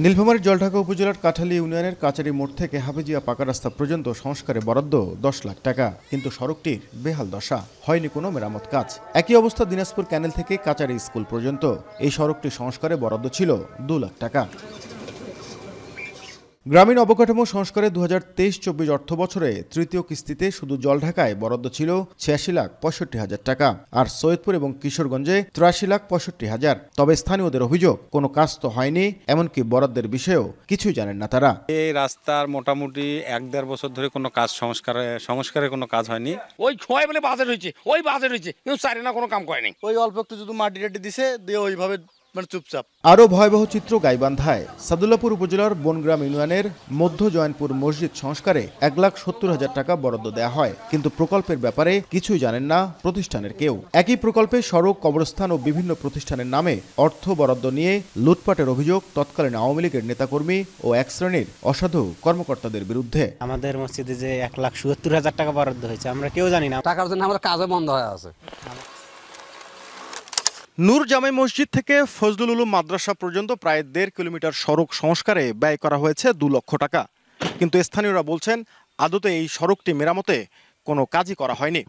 নীলফামারীর জলঢাকা উপজেলার কাঠালী ইউনিয়নের কাচারি মোড় থেকে হাফিজিয়া পাকা রাস্তা পর্যন্ত সংস্কারে বরাদ্দ ১০ লাখ টাকা, কিন্তু সড়কটির বেহাল দশা, হয়নি কোনো মেরামত কাজ। একই অবস্থা দিনাজপুর ক্যানেল থেকে কাচারি স্কুল পর্যন্ত। এই সড়কটি সংস্কারে বরাদ্দ ছিল ২ লাখ টাকা। গ্রামীণ অবকাঠামো সংস্কারে ২০২৩-২৪ অর্থ বছরে তৃতীয় কিস্তিতে শুধু জলঢাকায় বরাদ্দ ছিল ৮৬,৬৫,০০০ টাকা, আর সৈয়দপুর এবং কিশোরগঞ্জে ৮৩,৬৫,০০০। তবে স্থানীয়দের অভিযোগ, কোনো কাজ তো হয়নি, এমনকি বরাদ্দের বিষয়েও কিছুই জানেন না তারা। এই রাস্তার মোটামুটি ১-১.৫ বছর ধরে কোনো কাজ সংস্কারের কোনো কাজ হয়নি। ওই ছয় বলে বাজেট হয়েছে কিন্তু চারে না কোনো কাম করেনি। ওই অল্প একটু যদি মাটি টাটি দিছে দিয়ে ওইভাবে চুপচাপ। আরও ভয়াবহ চিত্র গাইবান্ধায়। সাদুল্লাপুর উপজেলার বনগ্রাম ইউনিয়নের মধ্য জয়নপুর মসজিদ সংস্কারে ১,৭০,০০০ টাকা বরাদ্দ দেওয়া হয়, কিন্তু প্রকল্পের ব্যাপারে কিছুই জানেন না প্রতিষ্ঠানের কেউ। একই প্রকল্পে সড়ক, কবরস্থান ও বিভিন্ন প্রতিষ্ঠানের নামে অর্থ বরাদ্দ নিয়ে লুটপাটের অভিযোগ তৎকালীন আওয়ামী লীগের নেতাকর্মী ও এক শ্রেণীর অসাধু কর্মকর্তাদের বিরুদ্ধে। আমাদের মসজিদে যে ১,৭০,০০০ টাকা বরাদ্দ হয়েছে আমরা কেউ জানি না। টাকার জন্য আমাদের কাজে বন্ধ হয়ে আছে। নূর জামে মসজিদ থেকে ফজলুল উলুম মাদ্রাসা পর্যন্ত প্রায় ১.৫ কিলোমিটার সড়ক সংস্কারে ব্যয় করা হয়েছে ২ লক্ষ টাকা, কিন্তু স্থানীয়রা বলছেন আদতে এই সড়কটি মেরামতে কোনো কাজই করা হয়নি।